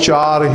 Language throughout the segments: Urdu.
4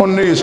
19।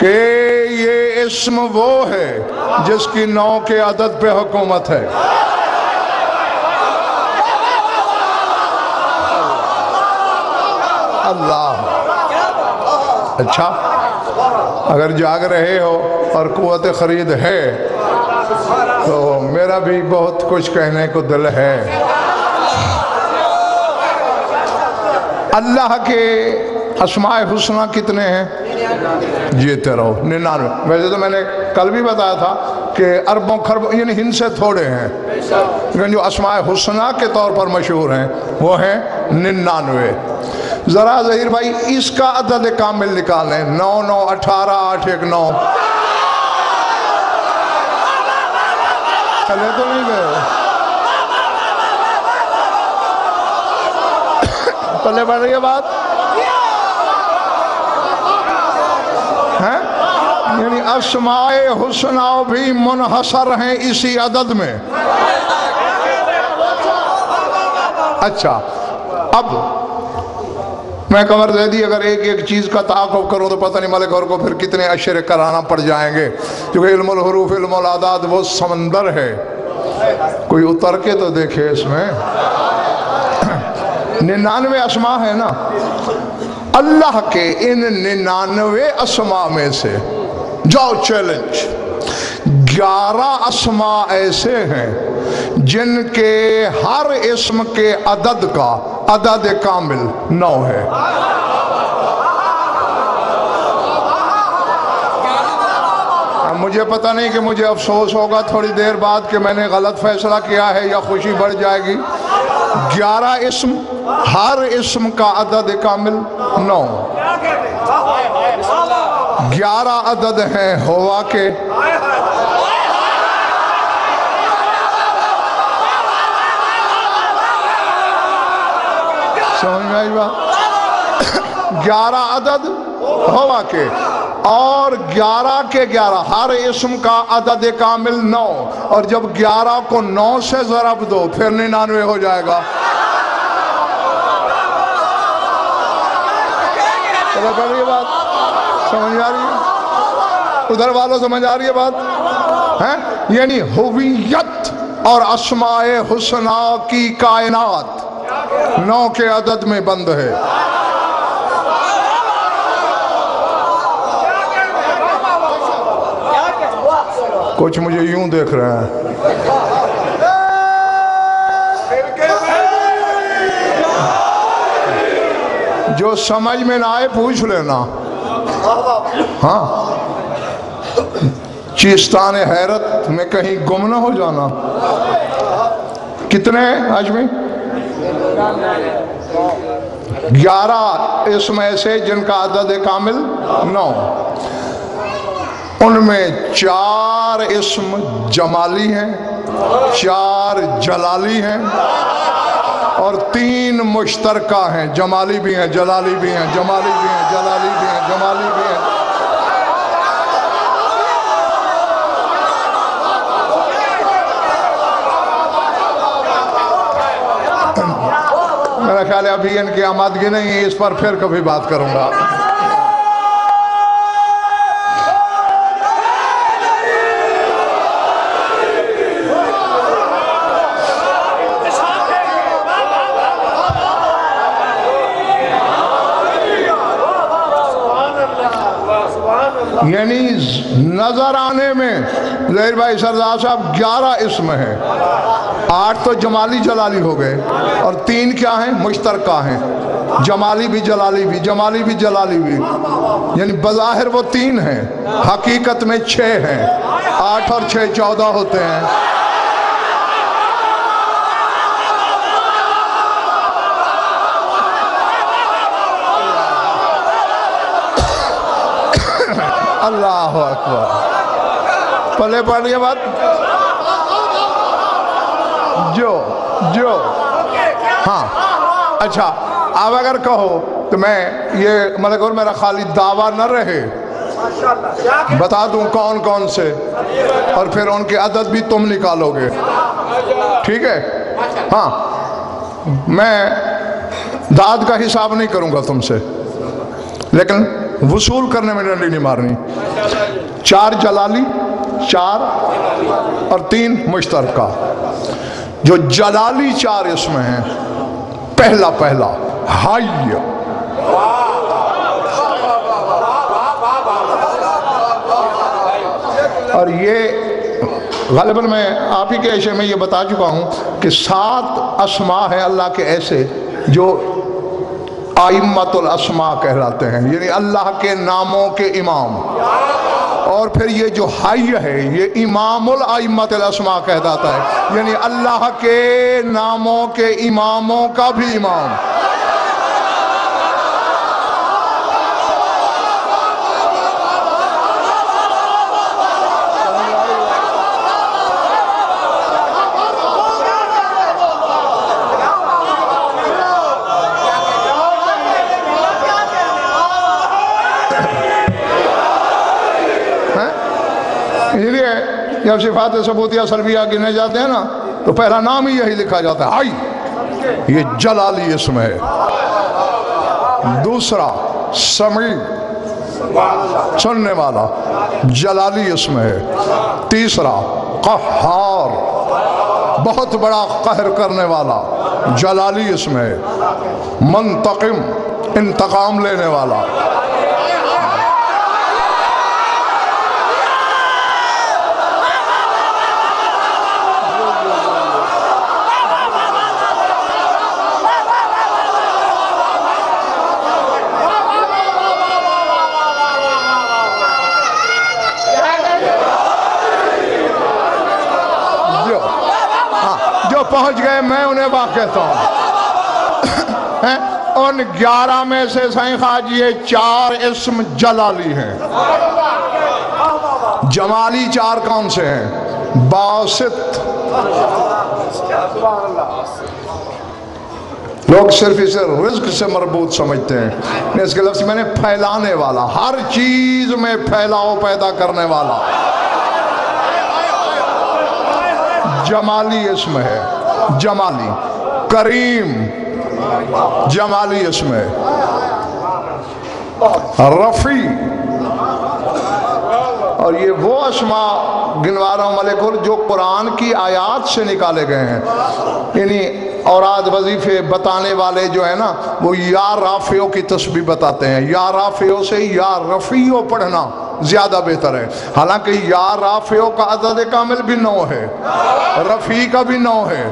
کہ یہ اسم وہ ہے جس کی 9 کے عدد پہ حکومت ہے. اللہ. اچھا اگر جاگ رہے ہو اور قوت خرید ہے تو میرا بھی بہت کچھ کہنے کو دل ہے. اللہ کے اسماء حسنہ کتنے ہیں؟ جیتے رہو 99. ویسے تو میں نے کل بھی بتایا تھا کہ اربوں خربوں یعنی ہند سے تھوڑے ہیں، لیکن جو اسماء حسنہ کے طور پر مشہور ہیں وہ ہیں 99. ذرا ظہیر بھائی اس کا عدد کامل نکالیں. 9 9 18 8 1 9. چلے تو نہیں گئے؟ پلے پڑ رہی ہے بات؟ یعنی اسماء حسنہ بھی منحصر ہیں اسی عدد میں. اچھا اب میں قمر زیدی اگر ایک ایک چیز کا تعاقب کروں تو پتہ نہیں ملک اور کو پھر کتنے اشرے کرانا پڑ جائیں گے، کیونکہ علم الحروف علم الاعداد وہ سمندر ہے. کوئی اتر کے تو دیکھے اس میں 99 اسماء ہے نا. اللہ کے ان 99 اسماء میں سے جاؤ چیلنج 11 اسماء ایسے ہیں جن کے ہر اسم کے عدد کا عدد کامل 9 ہے. مجھے پتہ نہیں کہ مجھے افسوس ہوگا تھوڑی دیر بعد کہ میں نے غلط فیصلہ کیا ہے یا خوشی بڑھ جائے گی. 11 اسم، ہر اسم کا عدد کامل 9. 11 عدد ہیں ہوا کے، سمجھ میں آئی بات؟ 11 عدد ہوا کے اور 11 کے 11 ہر اسم کا عدد کامل 9. اور جب 11 کو 9 سے ضرب دو پھر 99 ہو جائے گا. چلو کر رہی ہے بات؟ سمجھ آ رہی ہے؟ ادھر والوں سمجھ آ رہی ہے بات؟ یعنی ہویت اور اسماء حسنہ کی کائنات 9 کے عدد میں بند ہے. کچھ مجھے یوں دیکھ رہے ہیں. جو سمجھ میں نہ آئے پوچھ لینا. ہاں چیستان حیرت میں کہیں گم نہ ہو جانا. کتنے ہیں آج میں؟ 11 اسم ایسے جن کا عدد کامل 9. ان میں 4 اسم جمالی ہیں، 4 جلالی ہیں اور 3 مشترکہ ہیں. جمالی بھی ہیں، جلالی بھی ہیں، جمالی بھی ہیں، جلالی بھی ہیں، جمالی بھی ہیں. میرا خیال ہے ابھی ان کی آمادگی نہیں ہے، اس پر پھر کبھی بات کروں گا. یعنی نظر آنے میں ظہیر بھائی سردار صاحب 11 اسم ہیں، 8 تو جمالی جلالی ہو گئے اور 3 کیا ہیں؟ مشترکہ ہیں. جمالی بھی جلالی بھی، جمالی بھی جلالی بھی. یعنی بظاہر وہ 3 ہیں، حقیقت میں 6 ہیں. 8 اور 6 14 ہوتے ہیں. اللہ اکبر. پلے پڑ رہی ہے بات؟ جو ہاں اچھا اب اگر کہو تو میں یہ ملک اور میرا خالی دعویٰ نہ رہے، بتا دوں کون کون سے اور پھر ان کے عدد بھی تم نکالو گے. ٹھیک ہے؟ ہاں میں داد کا حساب نہیں کروں گا تم سے، لیکن وصول کرنے میں ڈنڈی نہیں مارنی. 4 جلالی 4 اور 3 مشترکہ. جو جلالی 4 اسم ہیں، پہلا حی، اور یہ غالباً میں آپ ہی کے عشاء میں یہ بتا چکا ہوں کہ 7 اسماء ہیں اللہ کے ایسے جو ائمۃ الاسماء کہلاتے ہیں، یعنی اللہ کے ناموں کے امام. اور پھر یہ جو حی ہے یہ امام الائمۃ الاسماء کہلاتا ہے، یعنی اللہ کے ناموں کے اماموں کا بھی امام. اس لیے جب صفات ثبوتیہ سلبیہ گنے جاتے ہیں نا تو پہلا نام ہی یہی لکھا جاتا ہے، حی. یہ جلالی اسم ہے. دوسرا سمیع، سننے والا، جلالی اسم ہے. تیسرا قہار، بہت بڑا قہر کرنے والا، جلالی اسم ہے. منتقم، انتقام لینے والا. پہنچ گئے میں انہیں واقع کہتا ہوں. ان 11 میں سے سائیں خواجہ یہ 4 اسم جلالی ہیں. جمالی 4 کون سے ہیں؟ باسط. لوگ صرف اسے رزق سے مربوط سمجھتے ہیں، اس کے لفظ میں نے پھیلانے والا، ہر چیز میں پھیلاؤ پیدا کرنے والا. جمالی اسم ہے، جمالی. کریم، جمالی اسم ہے. رفیع، اور یہ وہ اسماء گنوا رہا ہوں ملک جو قرآن کی آیات سے نکالے گئے ہیں. یعنی اوراد وظیفے بتانے والے جو ہے نا وہ یا رافعو کی تسبیح بتاتے ہیں. یا رافعو سے یا رفیعو پڑھنا زیادہ بہتر ہے. حالانکہ یا رافعو کا عدد کامل بھی 9 ہے، رفیع کا بھی 9 ہے،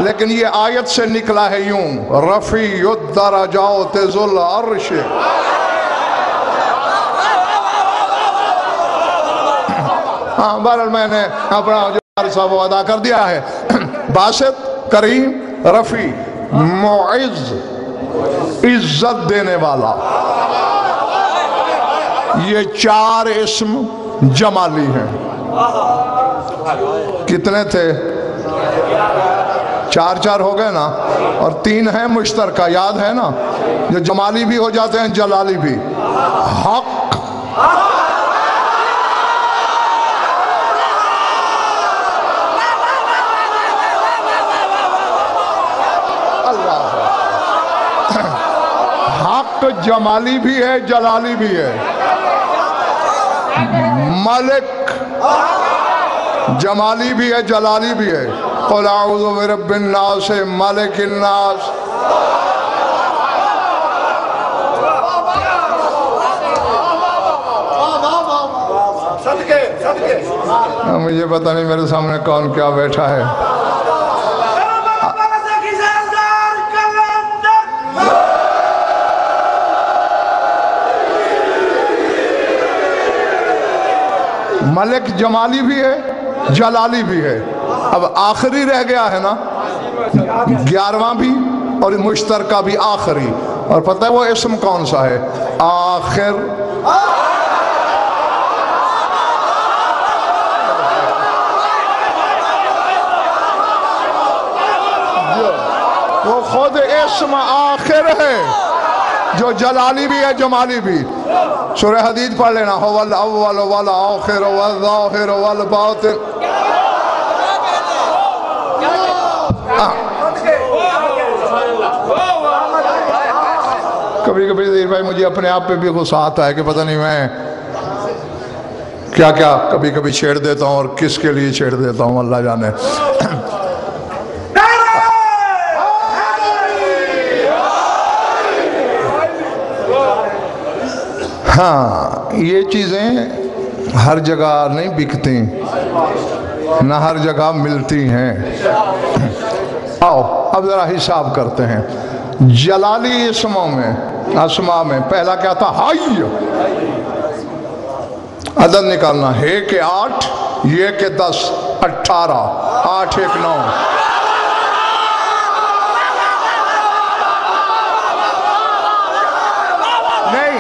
لیکن یہ آیت سے نکلا ہے یوں، رفیع الدرجات ذو العرش. ہاں بہرحال میں نے اپنا جو صاحب ادا کر دیا ہے. باسط، کریم، رفیع، معز، عزت دینے والا. یہ 4 اسم جمالی ہیں. کتنے تھے؟ 4 ہو گئے نا، اور 3 ہیں مشترکہ، یاد ہے نا، جو جمالی بھی ہو جاتے ہیں جلالی بھی. حق، حق جمالی بھی ہے جلالی بھی ہے. ملک جمالی بھی ہے جلالی بھی ہے. قل اعوذ برب الناس ملک الناس. مجھے پتہ نہیں میرے سامنے کون کیا بیٹھا ہے. ملک جمالی بھی ہے جلالی بھی ہے. اب آخری رہ گیا ہے نا، 11واں بھی اور مشترکہ بھی آخری. اور پتہ ہے وہ اسم کون سا ہے؟ آخر. وہ خود اسم آخر ہے جو جلالی بھی ہے جمالی بھی. سورہ حدید پڑھ لینا، هو الاول والآخر والظاہر والباطن. کبھی کبھی ظہیر بھائی مجھے اپنے آپ پہ بھی غصہ آتا ہے کہ پتہ نہیں میں کیا کیا کبھی کبھی چھیڑ دیتا ہوں اور کس کے لیے چھیڑ دیتا ہوں اللہ جانے۔ ہاں یہ چیزیں ہر جگہ نہیں بکتی، نہ ہر جگہ ملتی ہیں۔ آؤ اب ذرا حساب کرتے ہیں۔ جلالی اسموں میں، اسماء میں پہلا کیا تھا؟ حی۔ عدد نکالنا، ہے کہ 8، یہ کہ 10، 18، 8 1 9۔ نہیں،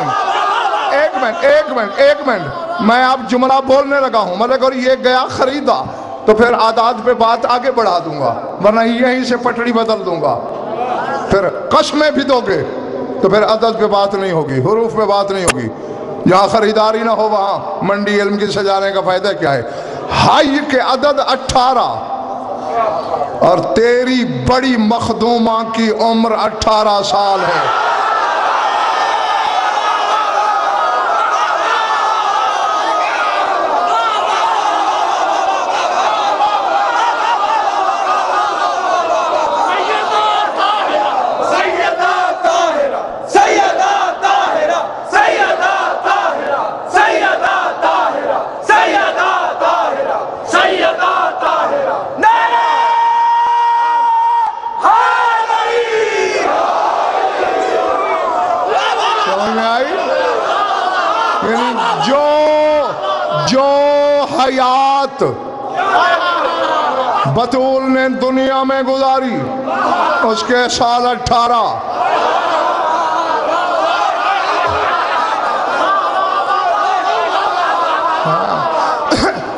ایک منٹ، میں اب جملہ بولنے لگا ہوں، مطلب اگر یہ گیا خریدا تو پھر اعداد پہ بات آگے بڑھا دوں گا، ورنہ یہیں سے پٹڑی بدل دوں گا۔ پھر قسمیں بھی دو گے تو پھر عدد پہ بات نہیں ہوگی، حروف پہ بات نہیں ہوگی۔ جہاں خریداری نہ ہو وہاں منڈی علم کی سجانے کا فائدہ کیا ہے؟ حی کے عدد 18 اور تیری بڑی مخدومہ کی عمر 18 سال ہے۔ جو حیات بطول نے دنیا میں گزاری اس کے سال 18۔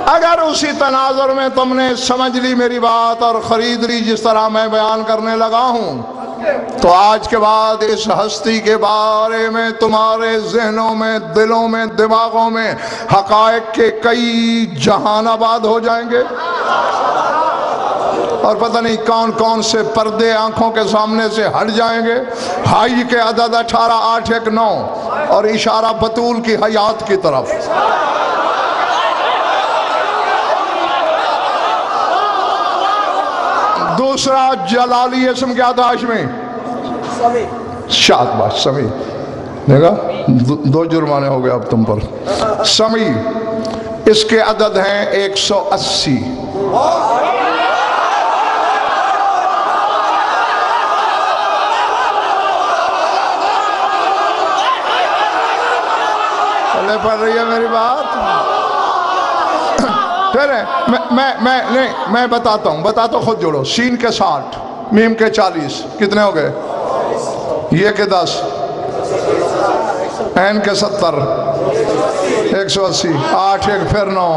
اگر اسی تناظر میں تم نے سمجھ لی میری بات اور خرید لی جس طرح میں بیان کرنے لگا ہوں، تو آج کے بعد اس ہستی کے بارے میں تمہارے ذہنوں میں، دلوں میں، دماغوں میں حقائق کے کئی جہان آباد ہو جائیں گے، اور پتہ نہیں کون کون سے پردے آنکھوں کے سامنے سے ہٹ جائیں گے۔ حی کے عدد 18 8 1 9 اور اشارہ بطول کی حیات کی طرف۔ دوسرا جلالی اسم کیا تھا ہاشمی؟ شاد سمیع۔ دیکھا 2 جرمانے ہو گئے اب تم پر۔ سمیع، اس کے عدد ہیں 180۔ پڑھ رہی ہے میری بات؟ پھر میں بتاتا ہوں، خود جوڑو۔ سین کے 60، میم کے 40، کتنے ہو گئے؟ یہ کے 10، عین کے 70، 180، 8 1 پھر 9۔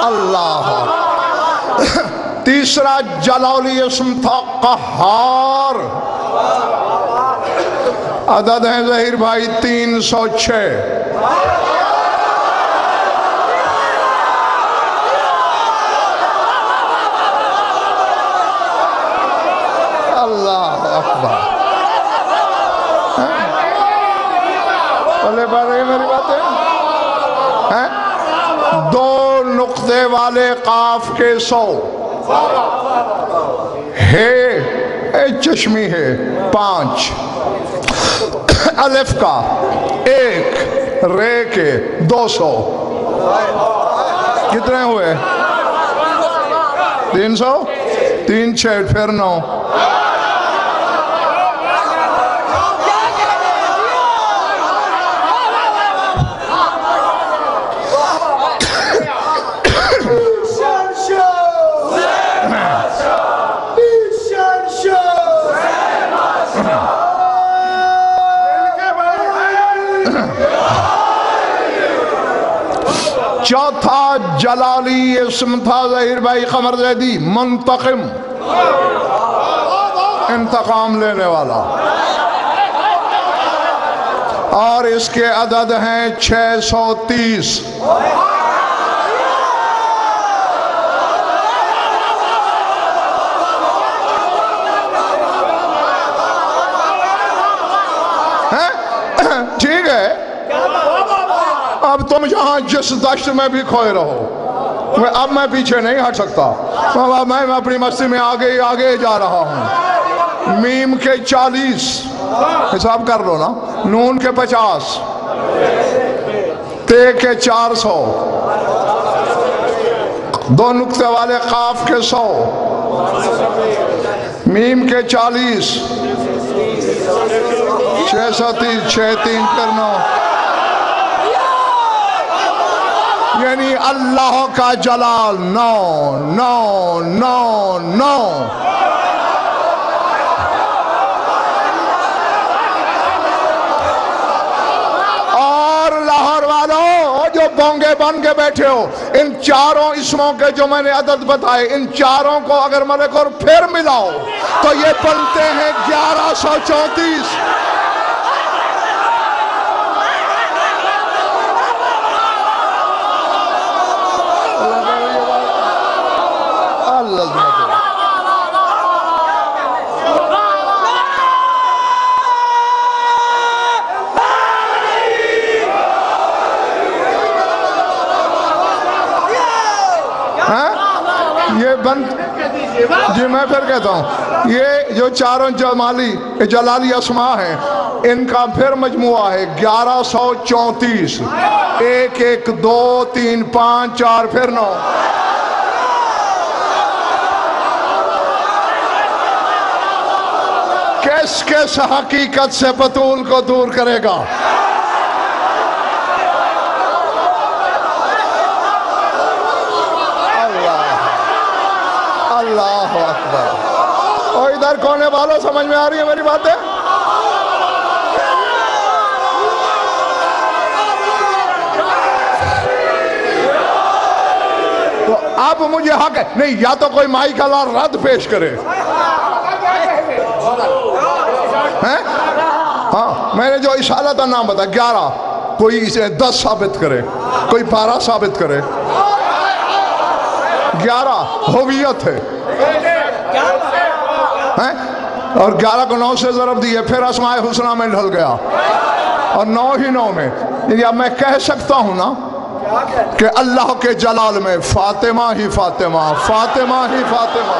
اللہ۔ تیسرا جلالی اسم تھا قہار، عدد ہیں ظہیر بھائی 306۔ اللہ اکبر۔ بولے پڑھ رہی میری باتیں؟ 2 نقطے والے قاف کے 100، ہے چشمی ہے 5، الف کا 1، رے کے 200، کتنے ہوئے؟ 300، 3 6 پھر 9۔ چوتھا جلالی اسم تھا ظہیر بھائی قمر زیدی، منتقم، انتقام لینے والا، اور اس کے عدد ہیں 630۔ تم جہاں جس دشت میں بھی کھوئے رہو، اب میں پیچھے نہیں ہٹ سکتا، میں اپنی مستی میں آگے آگے جا رہا ہوں۔ میم کے 40 حساب کر لو نا، نون کے 50، تے کے 400، 2 نقطے والے قاف کے 100، میم کے 40، 630، 6 3 پھر 9، یعنی اللہ کا جلال 9 9 9 9۔ اور لاہور والوں جو بونگے بن کے بیٹھے ہو، ان چاروں اسموں کے جو میں نے عدد بتائے، ان چاروں کو اگر ملک اور پھر ملاؤ تو یہ بنتے ہیں 1134۔ جی میں پھر کہتا ہوں، یہ جو چاروں جلالی اسماء ہیں، ان کا پھر مجموعہ ہے 1134۔ 1 1 2 3 5 4 پھر 9۔ کس کس حقیقت سے بطول کو دور کرے گا؟ اللہ اکبر۔ اور ادھر کونے والوں سمجھ میں آ رہی ہے میری باتیں؟ تو اب مجھے حق ہے نہیں، یا تو کوئی مائی کا لار رد پیش کرے، ہاں میں نے جو اشارہ تھا نام بتا 11، کوئی اسے 10 ثابت کرے، کوئی 12 ثابت کرے۔ 11 ہویت ہے، اور 11 کو 9 سے ضرب دیئے، پھر اسماء حسنہ میں ڈھل گیا، اور 9 ہی 9 میں۔ یعنی اب میں کہہ سکتا ہوں نا کہ اللہ کے جلال میں فاطمہ ہی فاطمہ، فاطمہ ہی فاطمہ۔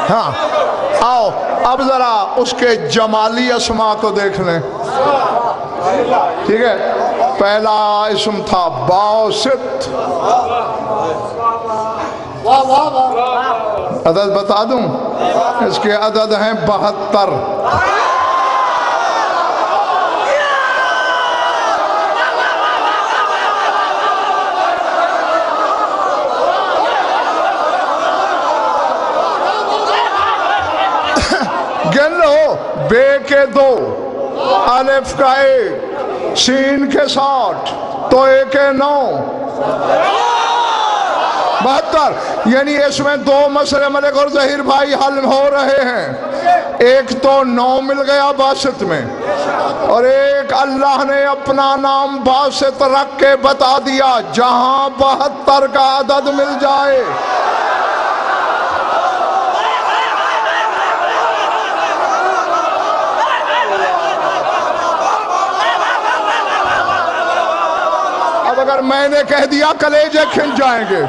ہاں آؤ اب ذرا اس کے جمالی اسماء کو دیکھ لیں، ٹھیک ہے؟ پہلا اسم تھا باسط، عدد بتا دوں، اس کے عدد ہیں 72۔ گن لو، بے کے 2، الف کا 1، سین کے 60، توئے کے 9، 72۔ یعنی اس میں 2 مسئلے ملک اور ظہیر بھائی حل ہو رہے ہیں۔ ایک تو 9 مل گیا باسط میں، اور ایک اللہ نے اپنا نام باسط رکھ کے بتا دیا، جہاں 72 کا عدد مل جائے۔ اگر میں نے کہہ دیا کلیجے کھن جائیں گے،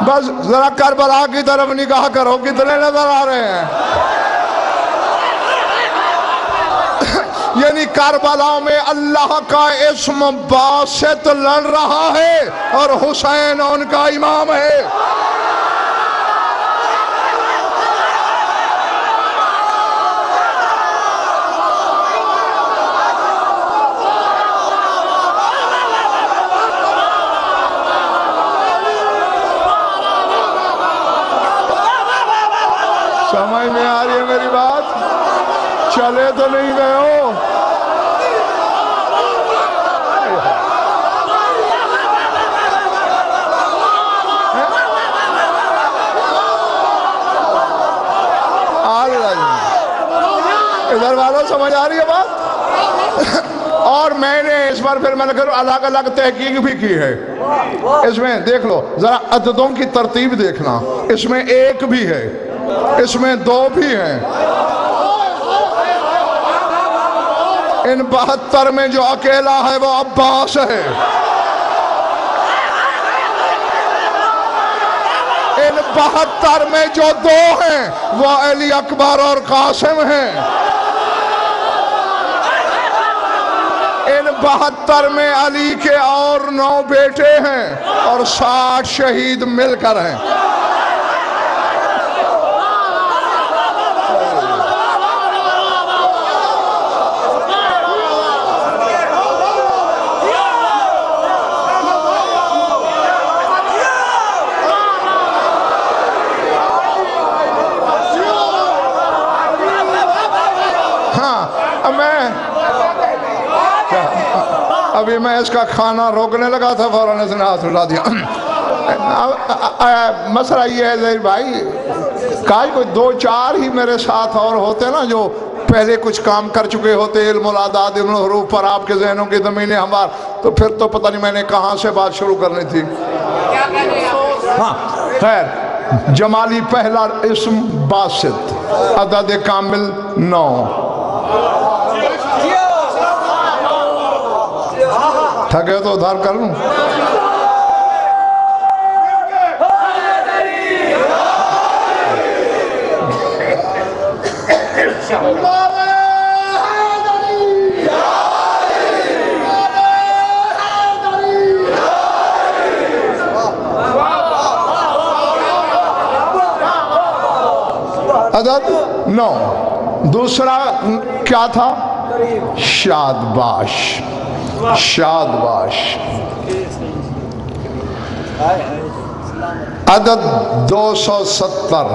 بس ذرا کربلا کی طرف نگاہ کرو، کتنے نظر آ رہے ہیں؟ یعنی کربلا میں اللہ کا اسم باسط لڑ رہا ہے، اور حسین ان کا امام ہے۔ سمجھ میں آ رہی ہے میری بات؟ چلے تو نہیں گئے ہو؟ ادھر والوں سمجھ آ رہی ہے بات؟ اور میں نے اس بار پھر میں نے کہا الگ الگ تحقیق بھی کی ہے. اس میں دیکھ لو ذرا عددوں کی ترتیب دیکھنا. اس میں 1 بھی ہے, اس میں 2 بھی ہیں. ان 72 میں جو اکیلا ہے وہ عباس ہے. ان 72 میں جو 2 ہیں وہ علی اکبر اور قاسم ہیں. ان 72 میں علی کے اور 9 بیٹے ہیں اور 60 شہید مل کر ہیں. ابھی میں اس کا کھانا روکنے لگا تھا فوراً اس نے ہاتھ اٹھا دیا. مسئلہ یہ ہے زہیر بھائی, کاش کوئی 2-4 ہی میرے ساتھ اور ہوتے نا جو پہلے کچھ کام کر چکے ہوتے علم العداد علم الحروف پر آپ کے ذہنوں کی زمینیں ہموار, تو پھر تو پتہ نہیں میں نے کہاں سے بات شروع کرنی تھی. ہاں خیر, جمالی پہلا اسم باسط, عدد کامل 9. تھکے تو ادھار کر لوں. عدد 9. دوسرا کیا تھا؟ شادباش. شادباش عدد 270.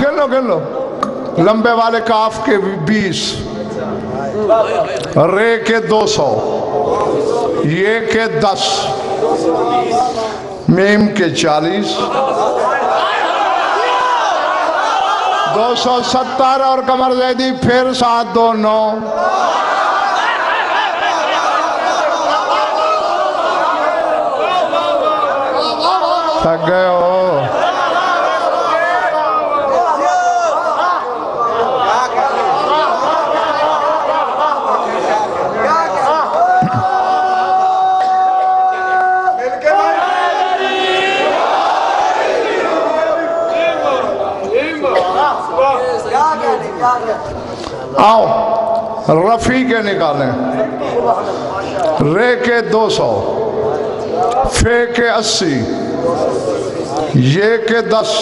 گن لو لمبے والے کاف کے 20, رے کے 200, یہ کے 10, میم کے 40, 270 اور قمر زیدی پھر 7 2 9. تھک گئے ہو؟ آؤ رفیع کے نکالیں. رے کے 200, فے کے 80, یہ کے 10,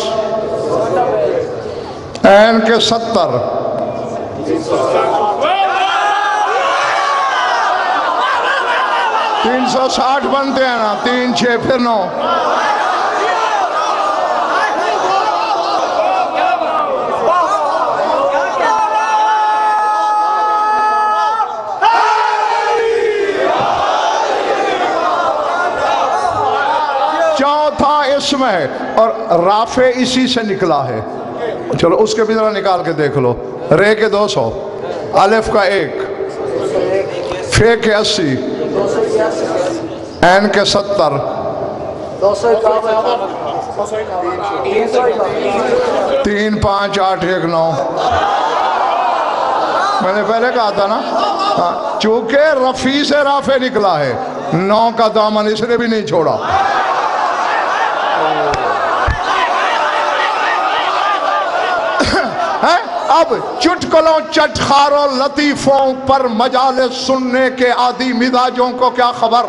این کے 70, 360 بنتے ہیں نا, 3 6 پھر 9. اسم ہے اور رافع اسی سے نکلا ہے. چلو اس کے بھی ذرا نکال کے دیکھ لو. رے کے 200, الف کا 1, فے کے 80, این کے 70, 3 5 8 1 9. میں نے پہلے کہا تھا نا, چونکہ رفیع سے رافع نکلا ہے, 9 کا دامن اس نے بھی نہیں چھوڑا. اب چٹکلوں چٹخاروں لطیفوں پر مجالس سننے کے عادی مزاجوں کو کیا خبر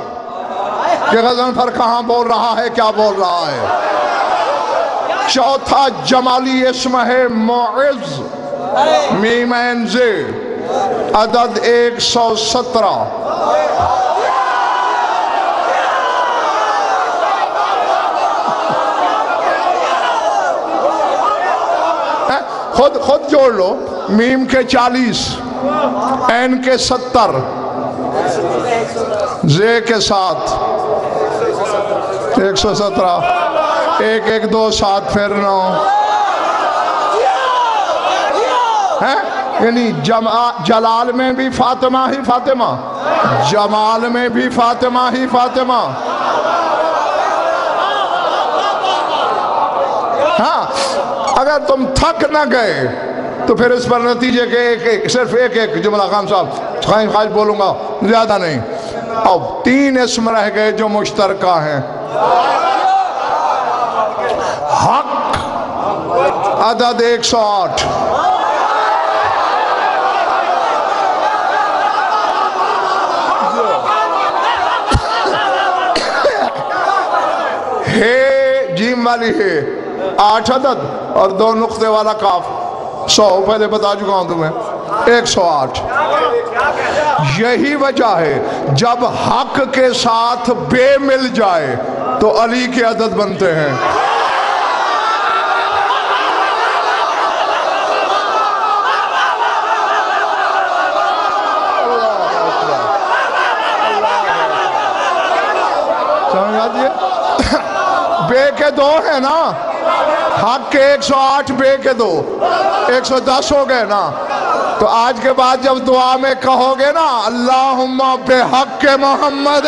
کہ غضنفر کہاں بول رہا ہے, کیا بول رہا ہے. چوتھا جمالی اسم ہے معز, میم عین ز, عدد 117. خود جوڑ لو. میم کے 40, این کے 70, زے کے ساتھ 117 1 1 2 7 پھر 9 ہے، یعنی جلال میں بھی فاطمہ ہی فاطمہ، جمال میں بھی فاطمہ ہی فاطمہ. ہاں اگر تم تھک نہ گئے تو پھر اس پر نتیجے کے صرف ایک جملہ خان صاحب خواہش بولوں گا، زیادہ نہیں. اب 3 اسم رہ گئے جو مشترکہ ہیں. حق عدد 108، ہے جیم والی ہے 8 عدد اور 2 نقطے والا کاف 100، پہلے بتا چکا ہوں تمہیں 108. یہی وجہ ہے جب حق کے ساتھ بے مل جائے تو علی کے عدد بنتے ہیں. سمجھ آتی ہے؟ بے کے 2 ہیں نا، حق کے 108 بے کے 2 110 ہو گئے نا. تو آج کے بعد جب دعا میں کہو گے نا اللہم بحق محمد،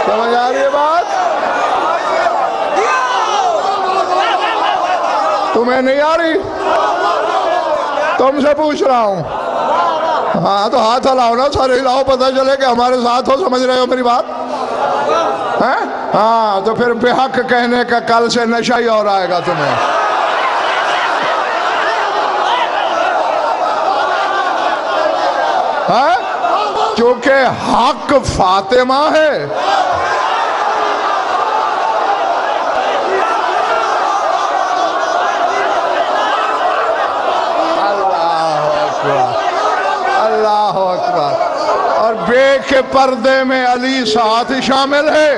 سمجھ آ رہی ہے بات؟ تمہیں نہیں آ رہی؟ تم سے پوچھ رہا ہوں. ہاں تو ہاتھ ہلاؤ نا، سارے ہلاؤ، پتہ چلے کہ ہمارے ساتھ ہو. سمجھ رہے ہو میری بات؟ ہاں تو پھر بے حق کہنے کا کل سے نشہ ہی اور آئے گا تمہیں. چونکہ حق فاطمہ ہے. اللہ اکبر. اور بے کے پردے میں علی ساتھ شامل ہے.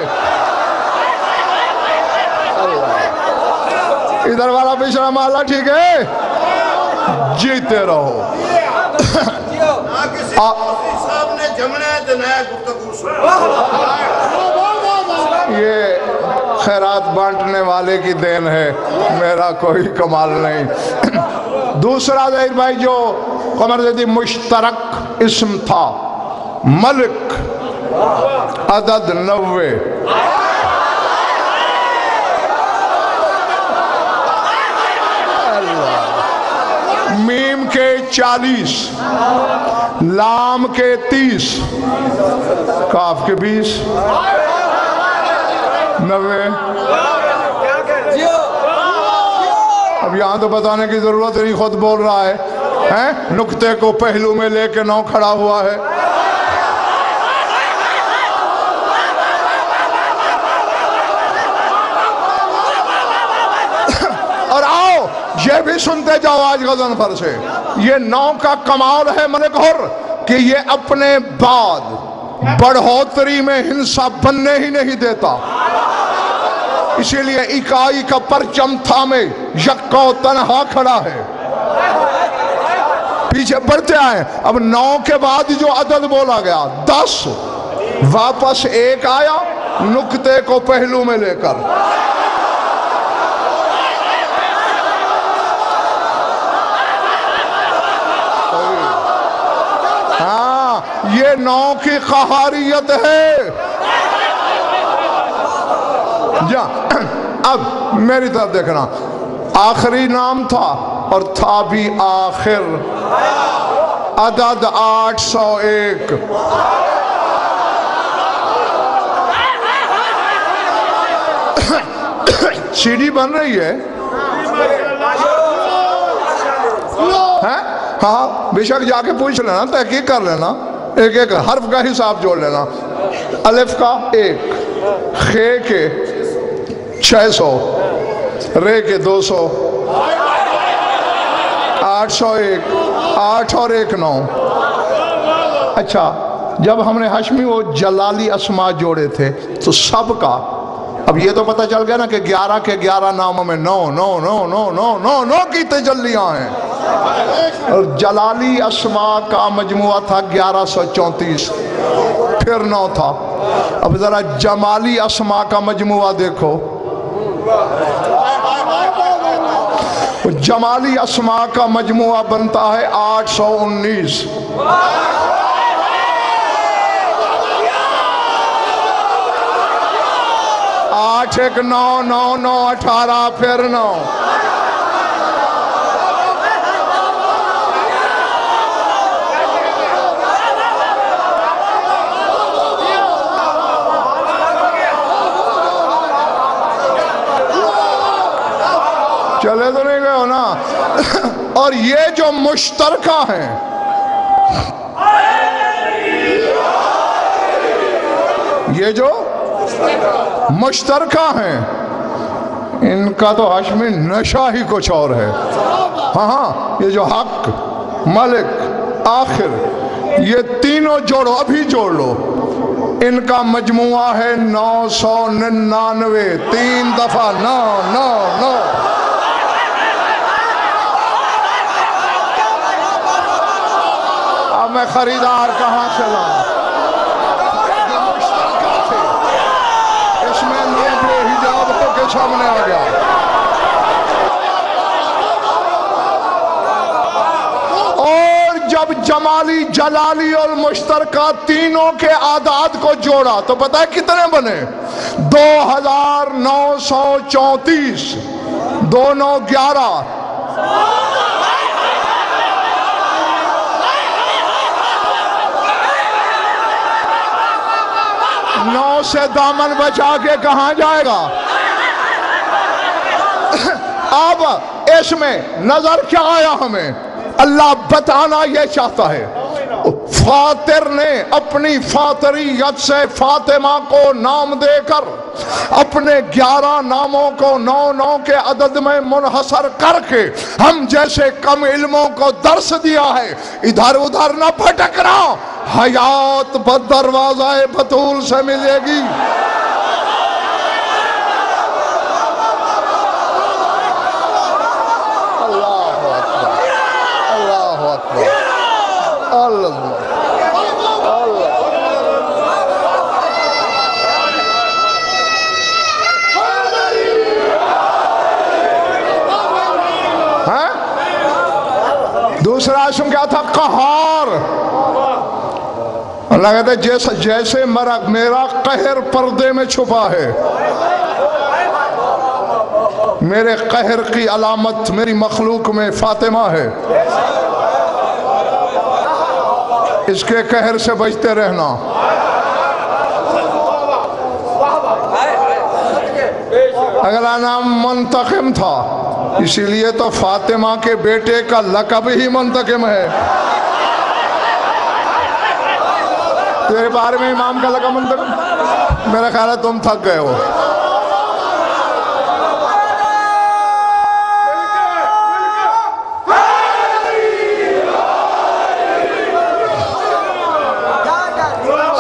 ادھر والا پچھلا محلہ ٹھیک ہے؟ جیتے رہو. یہ خیرات بانٹنے والے کی دین ہے، میرا کوئی کمال نہیں. دوسرا ظاہر بھائی جو قمر زیدی مشترک اسم تھا، ملک عدد 90، میم کے 40، لام کے 30، کاف کے 20، 90. اب یہاں تو بتانے کی ضرورت نہیں، خود بول رہا ہے. نقطے کو پہلو میں لے کے 9 کھڑا ہوا ہے. اور آؤ یہ بھی سنتے جاؤ آج غضنفر سے. یہ 9 کا کمال ہے ملک حر کہ یہ اپنے بعد بڑھوتری میں ہنسا بننے ہی نہیں دیتا. اسی لیے اکائی کا پرچم تھامے یکا و تنہا کھڑا ہے. پیچھے بڑھتے آئیں. اب 9 کے بعد جو عدد بولا گیا 10، واپس 1 آیا نقطے کو پہلو میں لے کر. ہاں یہ 9 کی قہاریت ہے. جا اب میری طرف دیکھنا، آخری نام تھا اور تھا بھی آخر. عدد 801. سی ڈی بن رہی ہے؟ ہاں بے شک جا کے پوچھ لینا، تحقیق کر لینا، ایک ایک حرف کا حساب جوڑ لینا. الف کا 1، خے کے 600 رے کے 200 801 8 اور 1 9. اچھا جب ہم نے ہاشمی وہ جلالی اسماء جوڑے تھے تو سب کا اب یہ تو پتہ چل گیا نا کہ 11 کے 11 ناموں میں 9 9 9 9 9 9 9 کی تجلیاں ہیں. اور جلالی اسماء کا مجموعہ تھا 1134 پھر 9 تھا. اب ذرا جمالی اسماء کا مجموعہ دیکھو. جمالی اسماء کا مجموعہ بنتا ہے 819. 8 1 9 9 9 18 پھر 9. چلے تو نہیں گئے ہو نا. اور یہ جو مشترکہ ہیں یہ جو مشترکہ ہیں ان کا تو ہاشمی نشہ ہی کچھ اور ہے. ہاں یہ جو حق ملک آخر یہ تینوں جوڑو ابھی جوڑ لو. ان کا مجموعہ ہے 999 3 دفعہ 9 9 9. اب میں خریدار کہاں سے لاؤں؟ اس میں نور حجاب ہو کے سامنے آ گیا. اور جب جمالی جلالی اور مشترکہ تینوں کے اعداد کو جوڑا تو پتہ ہے کتنے بنے؟ 2934 2 9 11. 9 سے دامن بچا کے کہاں جائے گا؟ اب اس میں نظر کیا آیا ہمیں؟ اللہ بتانا یہ چاہتا ہے فاطر نے اپنی فاطریت سے فاطمہ کو نام دے کر اپنے 11 ناموں کو 9 9 کے عدد میں منحصر کر کے ہم جیسے کم علموں کو درس دیا ہے. ادھر ادھر نہ بھٹکنا. حیات بدروازہ بطول سے ملے گی. اللہ اکبر اللہ اکبر اللہ. دوسرا اسم کیا تھا؟ قہار. اللہ کہتا ہے جیسے میرا قہر پردے میں چھپا ہے میرے قہر کی علامت میری مخلوق میں فاطمہ ہے. اس کے قہر سے بچتے رہنا. اگلا نام منتقم تھا اسی لیے تو فاطمہ کے بیٹے کا لقب ہی منتقم ہے. تیرے بارے میں امام کا لقب منتقم. میرا خیال ہے تم تھک گئے ہو.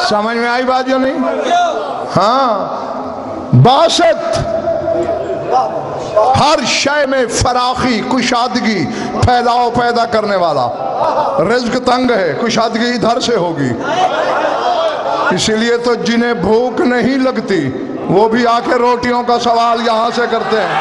سمجھ میں آئی بات جو نہیں؟ ہاں باسط ہر شے میں فراخی کشادگی پھیلاؤ پیدا کرنے والا. رزق تنگ ہے کشادگی ادھر سے ہوگی. اسی لیے تو جنہیں بھوک نہیں لگتی وہ بھی آ کے روٹیوں کا سوال یہاں سے کرتے ہیں.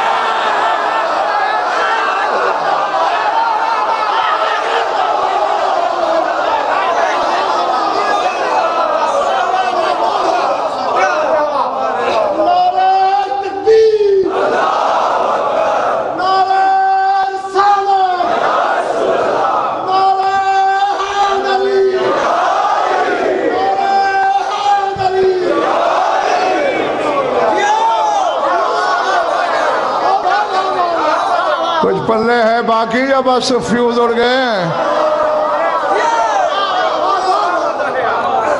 کچھ پلے ہے باقی یا بس فیوز اڑ گئے ہیں؟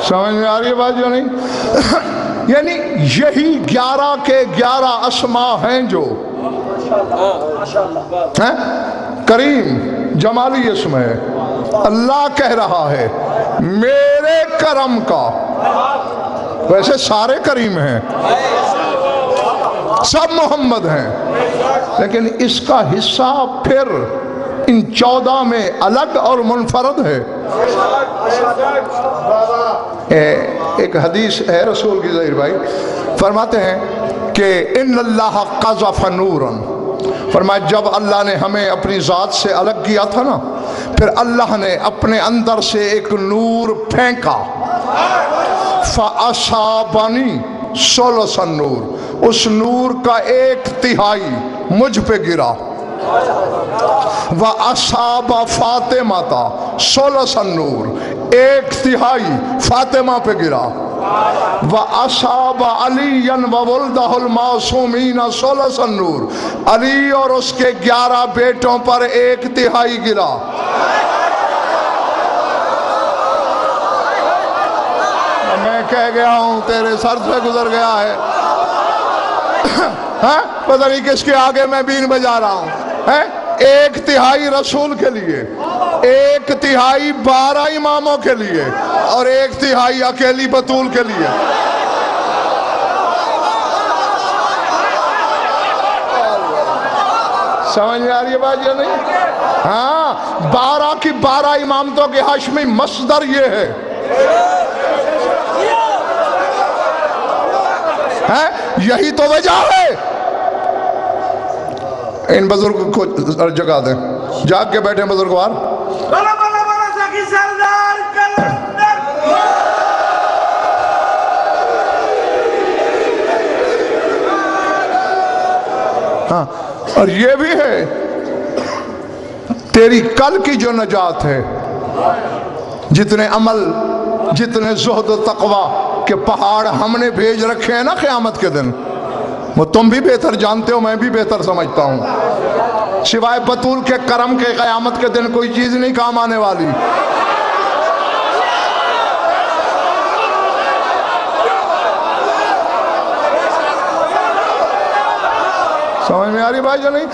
سمجھ میں آ رہی ہے بات جو نہیں؟ یعنی یہی 11 کے 11 اسماء ہیں جو ہیں کریم جمالی اسم ہے. اللہ کہہ رہا ہے میرے کرم کا. ویسے سارے کریم ہیں, سب محمد ہیں, لیکن اس کا حصہ پھر ان 14 میں الگ اور منفرد ہے. ایک حدیث ہے رسول کی ظہیر بھائی فرماتے ہیں کہ ان اللہ قذف نورا, فرمایا جب اللہ نے ہمیں اپنی ذات سے الگ کیا تھا نا, پھر اللہ نے اپنے اندر سے ایک نور پھینکا. فَأَصَابَنِي ثُلُثَ النُّورِ, اس نور کا 1/3 مجھ پہ گرا. وَأَصَابَ فَاطِمَةَ ثُلُثَ النُّورِ, 1/3 فاطمہ پہ گرا. وَأَصَابَ عَلِيًّا وَوَلْدَهُ الْمَعْصُومِينَ ثُلُثَ النُّورِ, علی اور اس کے 11 بیٹوں پر 1/3 گرا. میں کہہ گیا ہوں تیرے سر سے گزر گیا ہے, پتہ نہیں کس کے آگے میں بین بجا رہا ہوں. 1/3 رسول کے لیے, 1/3 12 اماموں کے لیے, اور 1/3 اکیلی بطول کے لیے. سمجھ میں آ رہی ہے بات یا نہیں؟ ہاں, 12 کی 12 امامتوں کے ہاشمی مصدر یہ ہے. یہی تو وجہ ہے. ان بزرگ کو جگہ دیں, جاگ کے بیٹھے بزرگوار. ہاں, اور یہ بھی ہے تیری کل کی جو نجات ہے, جتنے عمل, جتنے زہد و تقوی کے پہاڑ ہم نے بھیج رکھے ہیں نا قیامت کے دن, وہ تم بھی بہتر جانتے ہو, میں بھی بہتر سمجھتا ہوں. سوائے بطول کے کرم کے قیامت کے دن کوئی چیز نہیں کام آنے والی. سمجھ میں آ رہی بھائی جو نہیں؟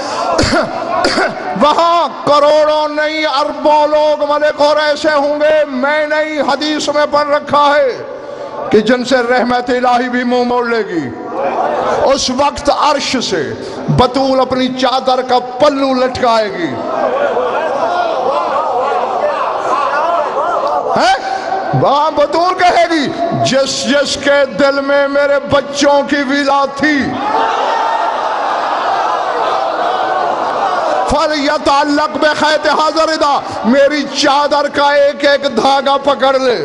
وہاں کروڑوں نہیں اربوں لوگ ملک اور ایسے ہوں گے, میں نہیں حدیث میں پڑھ رکھا ہے کہ جن سے رحمت الہی بھی منہ موڑ لے گی. اس وقت عرش سے بطول اپنی چادر کا پلو لٹکائے گی. وہاں بطول کہے گی جس جس کے دل میں میرے بچوں کی ولا تھی فَلْيَتَعَلَّقْ بِخَيْطِ حَاضِرِ دَا, میری چادر کا ایک ایک دھاگا پکڑ لے.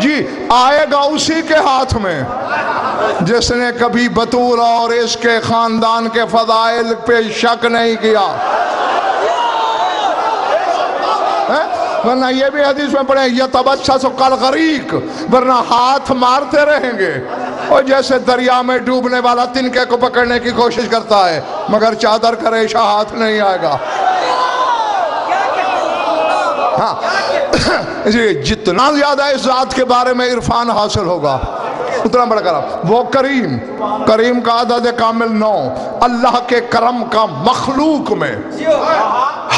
جی آئے گا اسی کے ہاتھ میں جس نے کبھی بطول اور اس کے خاندان کے فضائل پہ شک نہیں کیا. ورنہ یہ بھی حدیث میں پڑھیں یتبسس کالغریق, ورنہ ہاتھ مارتے رہیں گے, اور جیسے دریا میں ڈوبنے والا تنکے کو پکڑنے کی کوشش کرتا ہے مگر چادر کا ریشہ ہاتھ نہیں آئے گا. ہاں جتنا زیادہ اس ذات کے بارے میں عرفان حاصل ہوگا اتنا بڑا کرم. وہ کریم, کریم کا عدد کامل 9, اللہ کے کرم کا مخلوق میں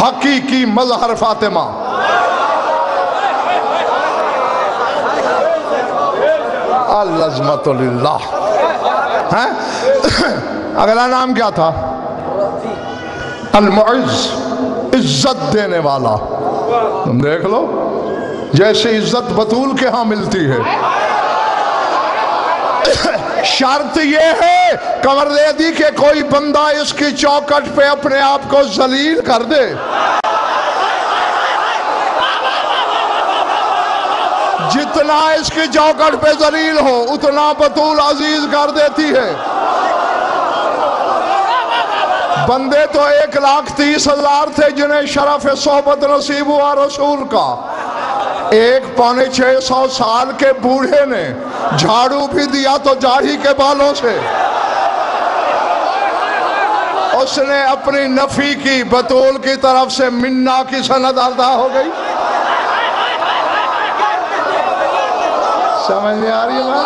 حقیقی مظہر فاطمہ. العظمت للہ. اگلا نام کیا تھا؟ المعز, عزت دینے والا. تم دیکھ لو جیسے عزت بطول کے ہاں ملتی ہے. شرط یہ ہے کمر دے دی کہ کوئی بندہ اس کی چوکٹ پہ اپنے آپ کو ذلیل کر دے. جتنا اس کی چوکٹ پہ ذلیل ہو اتنا بطول عزیز کر دیتی ہے. بندے تو 1,30,000 تھے جنہیں شرف صحبت نصیب ہوا رسول کا. 1,600 سال کے بوڑھے نے جھاڑو بھی دیا تو جاڑی کے بالوں سے. اس نے اپنی نفی کی, بطول کی طرف سے منا کی سند ادا ہو گئی. سمجھ میں آ رہی ہے بات؟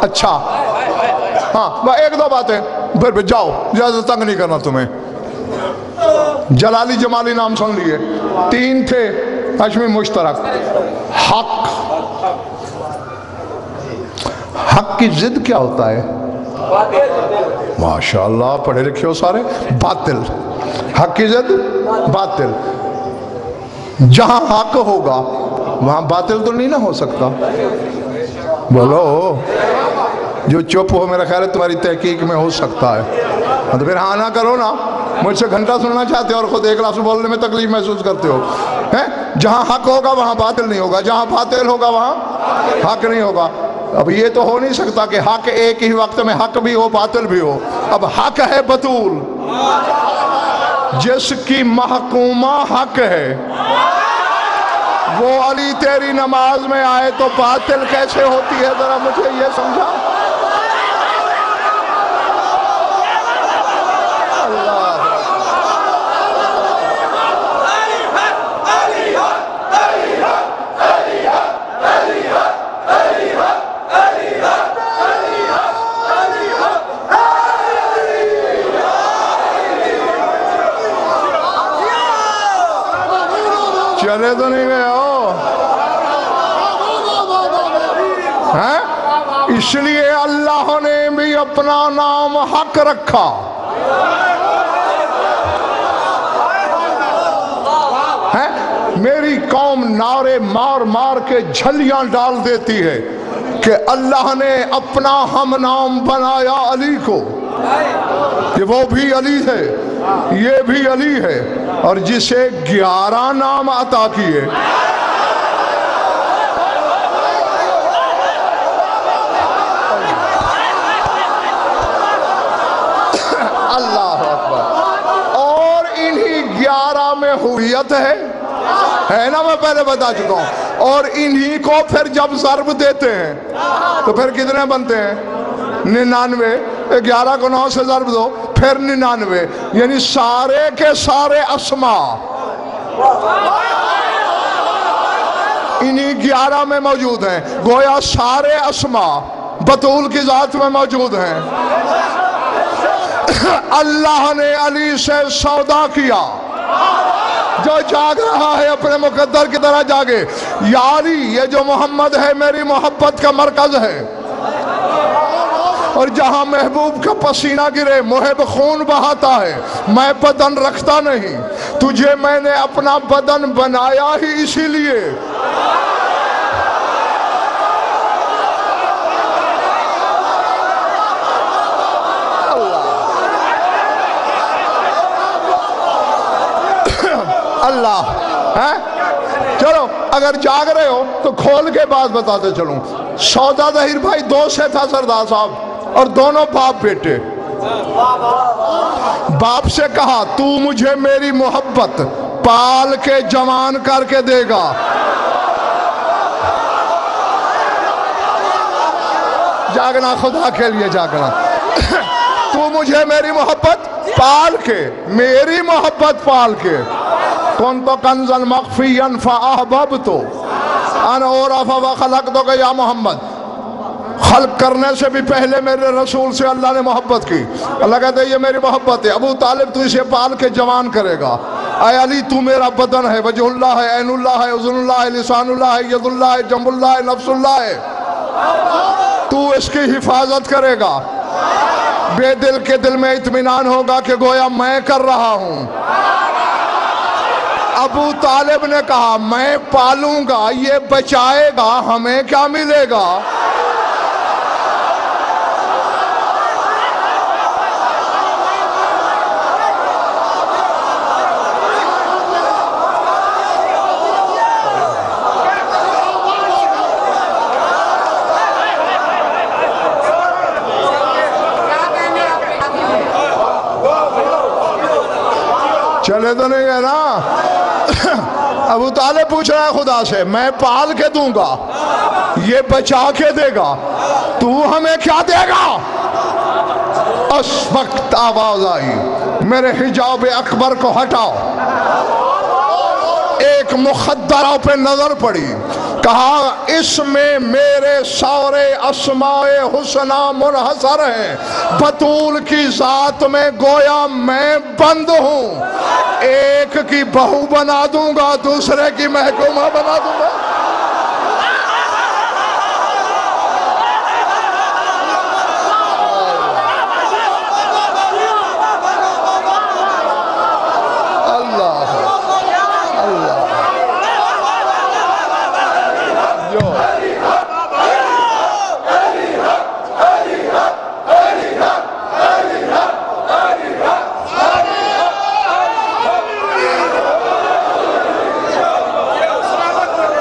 اچھا ہاں ایک دو باتیں پھر جاؤ، زیادہ تنگ نہیں کرنا تمہیں۔ جلالی جمالی نام سن لیے، تین تھے ہاشمی مشترک۔ حق، حق کی ضد کیا ہوتا ہے؟ ماشاءاللہ پڑھے لکھے ہو سارے۔ باطل، حق کی ضد باطل۔ جہاں حق ہوگا وہاں باطل تو نہیں نہ ہو سکتا، بولو۔ جو چپ ہو میرا خیال ہے تمہاری تحقیق میں ہو سکتا ہے، تو پھر ہاں نہ کرو نا۔ مجھ سے گھنٹہ سننا چاہتے ہو اور خود ایک لفظ بولنے میں تکلیف محسوس کرتے ہو۔ جہاں حق ہوگا وہاں باطل نہیں ہوگا، جہاں باطل ہوگا وہاں حق نہیں ہوگا۔ اب یہ تو ہو نہیں سکتا کہ حق ایک ہی وقت میں حق بھی ہو باطل بھی ہو۔ اب حق ہے بطول، جس کی محکومہ حق ہے، وہ علی تیری نماز میں آئے تو باطل کیسے ہوتی ہے؟ ذرا مجھے یہ سمجھا۔ چلے تو نہیں گئے ہو؟ اس لیے اللہ نے بھی اپنا نام حق رکھا۔ میری قوم نعرے مار مار کے جھلیاں ڈال دیتی ہے کہ اللہ نے اپنا ہم نام بنایا علی کو، کہ وہ بھی علی ہے یہ بھی علی ہے، اور جسے 11 نام عطا کیے۔ اللہ اکبر۔ اور انہی 11 میں ہویت ہے نا، میں پہلے بتا چکا ہوں۔ اور انہی کو پھر جب ضرب دیتے ہیں تو پھر کتنے بنتے ہیں؟ 99۔ 11 کو 9 سے ضرب دو پھر 99، یعنی سارے کے سارے اسماء انہی 11 میں موجود ہیں۔ گویا سارے اسماء بطول کی ذات میں موجود ہیں۔ اللہ نے علی سے سودا کیا، جو جاگ رہا ہے اپنے مقدر کی طرح جاگے۔ یا علی، یہ جو محمد ہے میری محبت کا مرکز ہے، اور جہاں محبوب کا پسینہ گرے محب خون بہاتا ہے۔ میں بدن رکھتا نہیں، تجھے میں نے اپنا بدن بنایا ہی اسی لیے۔ اللہ چلو اگر جاگ رہے ہو تو کھول کے بات بتاتے چلوں۔ سودا ظہیر بھائی 2 سے تھا سردار صاحب، اور دونوں باپ بیٹے۔ باپ سے کہا تو مجھے میری محبت پال کے جوان کر کے دے گا۔ جاگنا خدا کے لیے جاگنا۔ تو مجھے میری محبت پال کے، میری محبت پال کے۔ کنت کنزا مخفیا فاحببت ان اعرف وخلقتک یا محمد۔ خلق کرنے سے بھی پہلے میرے رسول سے اللہ نے محبت کی۔ اللہ کہتے ہیں یہ میری محبت ہے۔ ابو طالب تو اسے پال کے جوان کرے گا۔ اے علی تو میرا بدن ہے، وجہ اللہ ہے، عین اللہ ہے، اذن اللہ ہے، لسان اللہ ہے، ید اللہ ہے، جنب اللہ ہے، نفس اللہ ہے۔ تو اس کی حفاظت کرے گا۔ بے دل کے دل میں اطمینان ہوگا کہ گویا میں کر رہا ہوں۔ ابو طالب نے کہا میں پالوں گا، یہ بچائے گا، ہمیں کیا ملے گا؟ چلے تو نہیں گئے نا؟ ابو طالب پوچھ رہا ہے خدا سے، میں پال کے دوں گا، یہ بچا کے دے گا، تو ہمیں کیا دے گا؟ اس وقت آواز آئی، میرے حجاب اکبر کو ہٹاؤ۔ ایک مخدرہ پہ نظر پڑی، کہا اس میں میرے سارے اسماء حسنہ منحصر ہیں، بطول کی ذات میں گویا میں بند ہوں، ایک کی بہو بنا دوں گا دوسرے کی محکومہ بنا دوں گا۔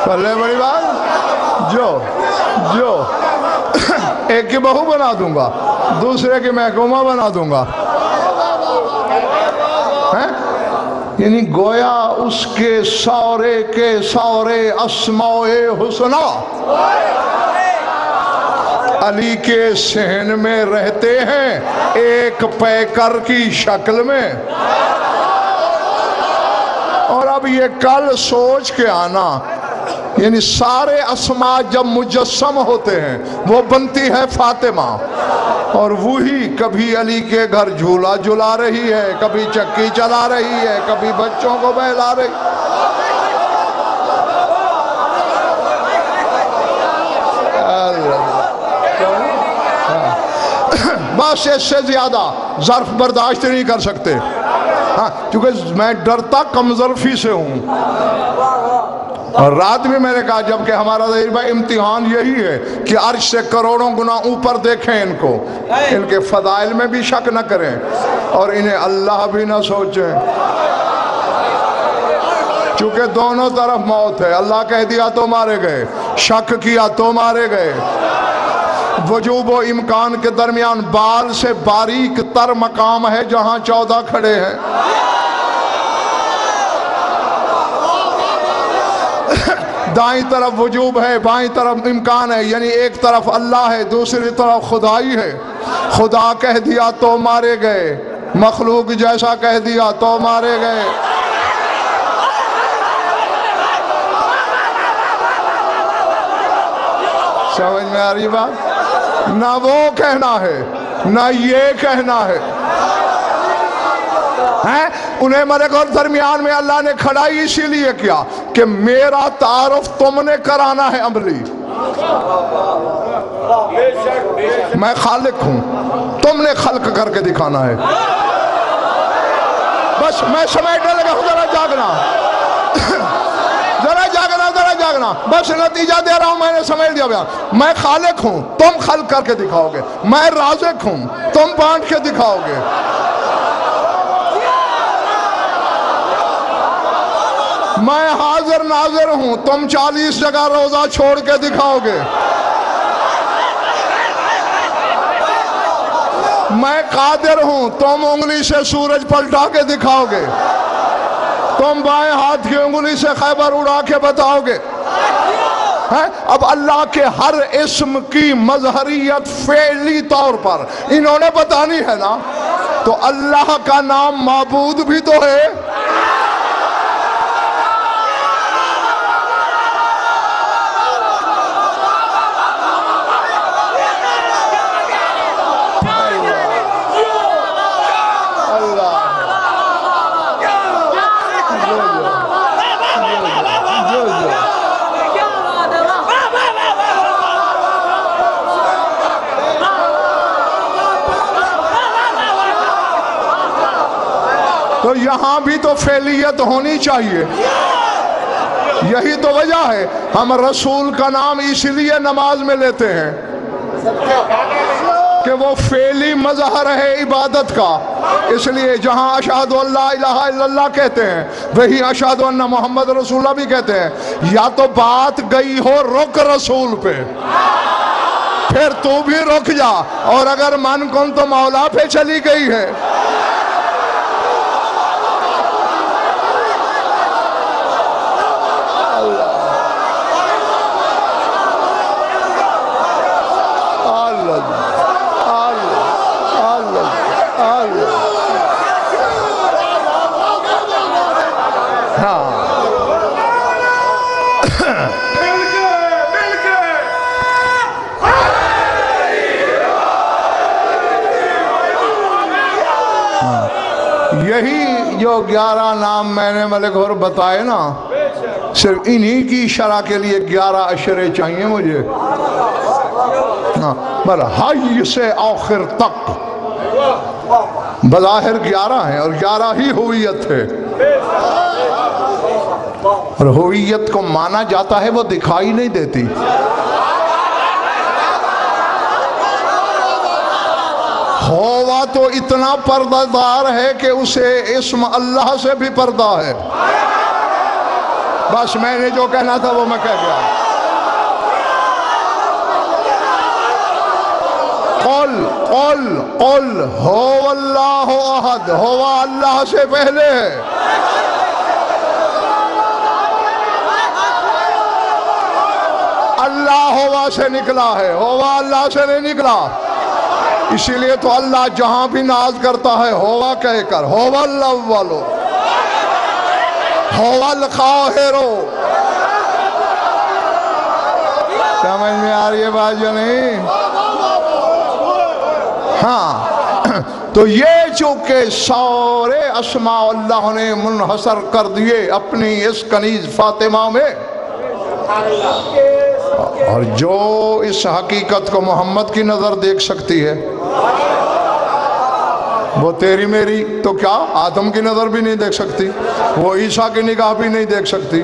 بلے بڑی بات، جو ایک کی بہو بنا دوں گا دوسرے کی محکومہ بنا دوں گا، یعنی گویا اس کے سارے اسماء حسنہ علی کے صحن میں رہتے ہیں، ایک پیکر کی شکل میں۔ اور اب یہ کل سوچ کے آنا، یعنی سارے اسماء جب مجسم ہوتے ہیں وہ بنتی ہے فاطمہ، اور وہی کبھی علی کے گھر جھولا جھلا رہی ہے، کبھی چکی چلا رہی ہے، کبھی بچوں کو بہلا رہی ہے۔ بس اس سے زیادہ ظرف برداشت نہیں کر سکتے، کیونکہ میں ڈرتا کم ظرفی سے ہوں۔ اور رات بھی میں نے کہا جبکہ ہمارا تجربہ امتحان یہی ہے کہ عرش سے کروڑوں گنا اوپر دیکھیں ان کو، ان کے فضائل میں بھی شک نہ کریں اور انہیں اللہ بھی نہ سوچیں، چونکہ دونوں طرف موت ہے۔ اللہ کہہ دیا تو مارے گئے، شک کیا تو مارے گئے۔ وجوب و امکان کے درمیان بال سے باریک تر مقام ہے جہاں 14 کھڑے ہیں۔ دائیں طرف وجوب ہے، بائیں طرف امکان ہے، یعنی ایک طرف اللہ ہے دوسری طرف خدائی ہے۔ خدا کہہ دیا تو مارے گئے، مخلوق جیسا کہہ دیا تو مارے گئے۔ سمجھ میں آ رہی بات؟ نہ وہ کہنا ہے نہ یہ کہنا ہے، انہیں مرگ اور درمیان میں اللہ نے کھڑائی اسی لیے کیا کہ میرا تعارف تم نے کرانا ہے عملی۔ میں خالق ہوں، تم نے خلق کر کے دکھانا ہے۔ بس میں سمیٹنے لگا ہوں، ذرا جاگنا ذرا جاگنا، بس نتیجہ دے رہا ہوں، میں نے سمیٹ دیا بیان۔ میں خالق ہوں، تم خلق کر کے دکھاؤ گے۔ میں رازق ہوں، تم بانٹ کے دکھاؤ گے۔ میں حاضر ناظر ہوں، تم 40 جگہ روزہ چھوڑ کے دکھاؤ گے۔ میں قادر ہوں، تم انگلی سے سورج پلٹا کے دکھاؤ گے۔ تم بائیں ہاتھ کی انگلی سے خیبر اڑا کے بتاؤ گے۔ اب اللہ کے ہر اسم کی مظہریت فعلی طور پر انہوں نے بتانی ہے نا، تو اللہ کا نام معبود بھی تو ہے۔ تو یہاں بھی تو فعلیت ہونی چاہیے۔ یہی تو وجہ ہے ہم رسول کا نام اس لیے نماز میں لیتے ہیں کہ وہ فعلی مظہر ہے عبادت کا۔ اس لیے جہاں اشہد ان لا الہ الا اللہ کہتے ہیں وہی اشہد ان محمد رسول اللہ بھی کہتے ہیں۔ یا تو بات گئی ہو رک رسول پہ، پھر تو بھی رک جا، اور اگر من کن تو مولا پہ چلی گئی ہے۔ یہی جو 11 نام میں نے ملک اور بتائے نا، صرف انہی کی شرح کے لیے 11 اشرے چاہیے مجھے، بل حی سے آخر تک بظاہر 11 ہیں اور 11 ہی ہویت ہے، اور ہویت کو مانا جاتا ہے، وہ دکھائی نہیں دیتی۔ ہوا تو اتنا پردہ دار ہے کہ اسے اسم اللہ سے بھی پردہ ہے۔ بس میں نے جو کہنا تھا وہ میں کہہ گیا۔ قل هو اللہ احد، ہوا اللہ سے پہلے ہے۔ اللہ ہوا سے نکلا ہے، ہوا اللہ سے نہیں نکلا، اسی لیے تو اللہ جہاں بھی ناز کرتا ہے ہوا کہہ کر، ہوا الاول، ہوا القاہر۔ سمجھ میں آ رہی ہے بات جو نہیں؟ ہاں، تو یہ چونکہ سارے اسماء اللہ نے منحصر کر دیے اپنی اس کنیز فاطمہ میں، اور جو اس حقیقت کو محمد کی نظر دیکھ سکتی ہے وہ تیری میری تو کیا آدم کی نظر بھی نہیں دیکھ سکتی، وہ عیسیٰ کی نگاہ بھی نہیں دیکھ سکتی۔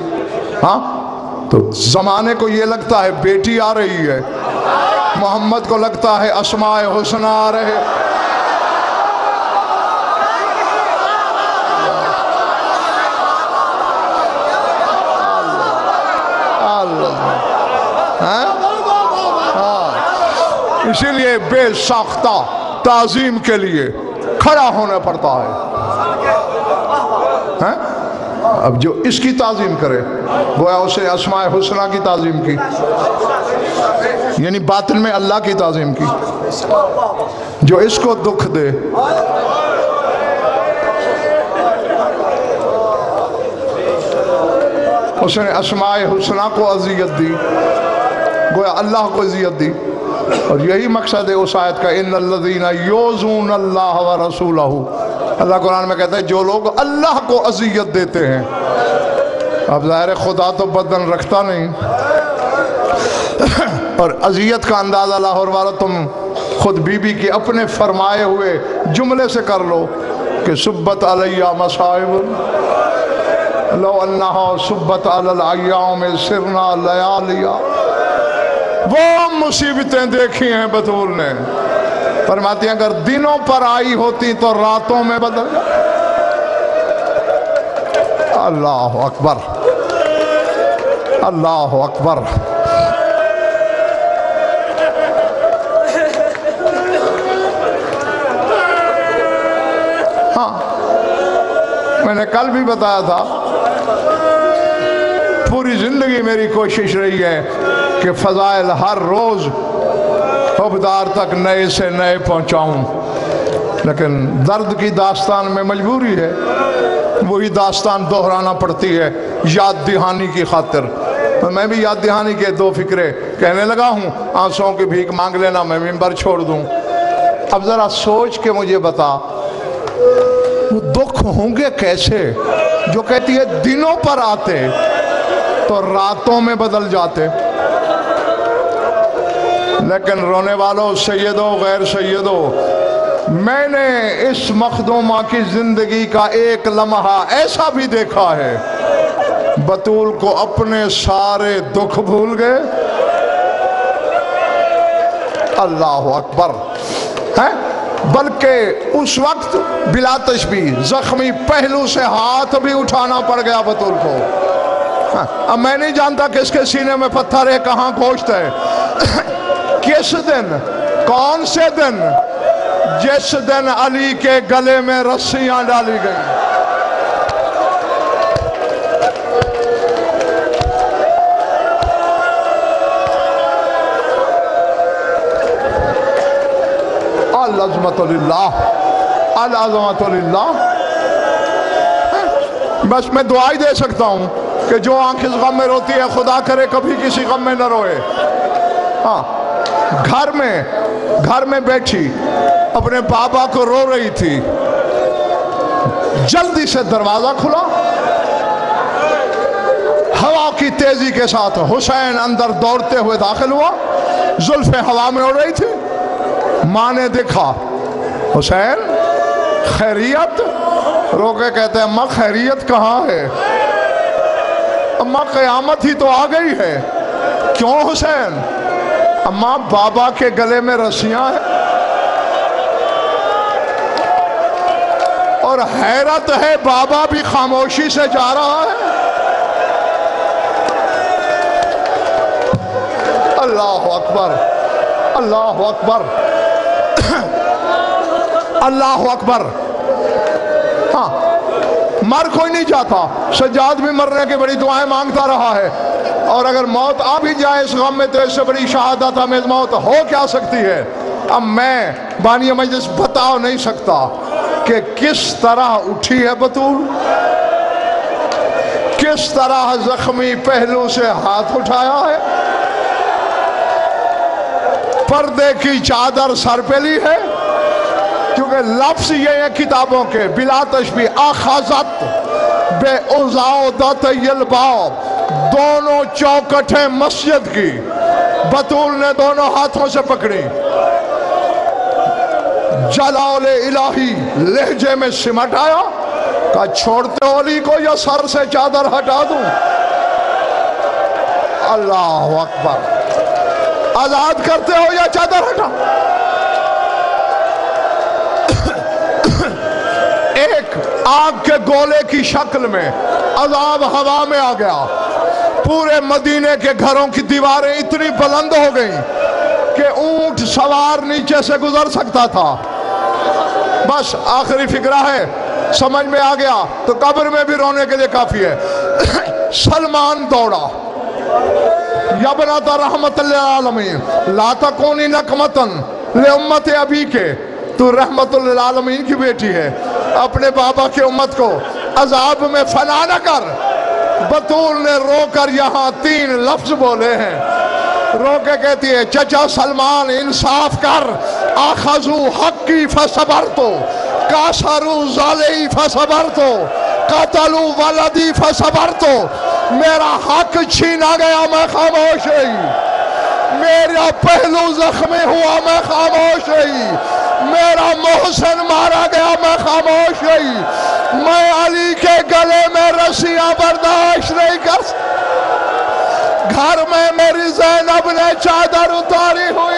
ہاں، تو زمانے کو یہ لگتا ہے بیٹی آ رہی ہے، محمد کو لگتا ہے اسماء حسنہ آ رہے۔ اسی لیے بے ساختہ تعظیم کے لیے کھڑا ہونا پڑتا ہے۔ اب جو اس کی تعظیم کرے گویا اسے اسماء حسنہ کی تعظیم کی، یعنی باطن میں اللہ کی تعظیم کی۔ جو اس کو دکھ دے اس نے اسماء حسنہ کو اذیت دی، گویا اللہ کو اذیت دی۔ اور یہی مقصد ہے اس آیت کا، ان الذین یؤذون اللہ ورسولہ۔ اللہ قرآن میں کہتا ہے جو لوگ اللہ کو اذیت دیتے ہیں، اب ظاہر خدا تو بدن رکھتا نہیں، اور اذیت کا اندازہ لاہور والا تم خود بی بی کے اپنے فرمائے ہوئے جملے سے کر لو کہ سبت علیہ مصائب لو انہا سبت علی الایام سرنا لیالیا۔ وہ مصیبتیں دیکھی ہیں بطول نے، فرماتی ہیں اگر دنوں پر آئی ہوتی تو راتوں میں بدل۔ اللہ اکبر، اللہ اکبر۔ ہاں، میں نے کل بھی بتایا تھا، پوری زندگی میری کوشش رہی ہے کہ فضائل ہر روز حبدار تک نئے سے نئے پہنچاؤں، لیکن درد کی داستان میں مجبوری ہے، وہی داستان دہرانا پڑتی ہے یاد دہانی کی خاطر۔ میں بھی یاد دہانی کے 2 فکرے کہنے لگا ہوں، آنسوں کی بھیک مانگ لینا میں منبر چھوڑ دوں۔ اب ذرا سوچ کے مجھے بتا وہ دکھ ہوں گے کیسے جو کہتی ہے دنوں پر آتے تو راتوں میں بدل جاتے۔ لیکن رونے والوں، سیدو غیر سیدو، میں نے اس مخدومہ کی زندگی کا ایک لمحہ ایسا بھی دیکھا ہے بطول کو اپنے سارے دکھ بھول گئے۔ اللہ اکبر ہے، بلکہ اس وقت بلا تشبیہ زخمی پہلو سے ہاتھ بھی اٹھانا پڑ گیا بطول کو۔ اب میں نہیں جانتا کس کے سینے میں پتھر ہے، کہاں گوشت ہے۔ کس دن، کون سے دن؟ جس دن علی کے گلے میں رسیاں ڈالی گئیں۔ العظمت للہ، العظمت للہ۔ بس میں دعا ہی دے سکتا ہوں کہ جو آنکھ اس غم میں روتی ہے خدا کرے کبھی کسی غم میں نہ روئے۔ ہاں، گھر میں بیٹھی اپنے بابا کو رو رہی تھی، جلدی سے دروازہ کھلا، ہوا کی تیزی کے ساتھ حسین اندر دوڑتے ہوئے داخل ہوا، زلفیں ہوا میں اڑ رہی تھی۔ ماں نے دیکھا، حسین خیریت؟ روکے کہتے ہیں اماں خیریت کہاں ہے، اماں قیامت ہی تو آ گئی ہے۔ کیوں حسین؟ اماں بابا کے گلے میں رسیاں ہیں، اور حیرت ہے بابا بھی خاموشی سے جا رہا ہے۔ اللہ اکبر، اللہ اکبر، اللہ اکبر۔ ہاں، مر کوئی نہیں جاتا، سجاد بھی مرنے کے بڑی دعائیں مانگتا رہا ہے، اور اگر موت آ بھی جائے اس غم میں تو اس سے بڑی شہادت ہمیں موت ہو کیا سکتی ہے۔ اب میں بانی مجلس بتا نہیں سکتا کہ کس طرح اٹھی ہے بطول، کس طرح زخمی پہلو سے ہاتھ اٹھایا ہے، پردے کی چادر سر پہ لی ہے، کیونکہ لفظ یہ ہیں کتابوں کے بلا تشبیہ، اخذت بے اضاعت الباب، دونوں چوکٹیں مسجد کی بطول نے دونوں ہاتھوں سے پکڑی، جلال الہی لہجے میں سمٹ آیا، کہا چھوڑتے ہو علی کو یا سر سے چادر ہٹا دوں؟ اللہ اکبر، آزاد کرتے ہو یا چادر ہٹا؟ ایک آگ کے گولے کی شکل میں عذاب ہوا میں آ گیا، پورے مدینے کے گھروں کی دیواریں اتنی بلند ہو گئیں کہ اونٹ سوار نیچے سے گزر سکتا تھا۔ بس آخری فکرہ ہے، سمجھ میں آ گیا تو قبر میں بھی رونے کے لیے کافی ہے۔ سلمان دوڑا، یا بنات رحمت للعالمین لا تکونی نقمتن لامت ابی کے، تو رحمت للعالمین کی بیٹی ہے، اپنے بابا کی امت کو عذاب میں فنا نہ کر۔ بطول نے رو کر یہاں 3 لفظ بولے ہیں، رو کے کہتی ہے چچا سلمان انصاف کر، آخذو حقی فصبرتو، کاسرو ظالی فصبرتو، قتلو ولدی فصبرتو، میرا حق چھینا گیا میں خاموش رہی، میرا پہلو زخمی ہوا میں خاموش رہی، میرا محسن مارا گیا میں خاموش رہی، میں علی کے گلے میں رسیاں برداشت نہیں کر سکتا، گھر میں میری زینب نے چادر اتاری ہوئی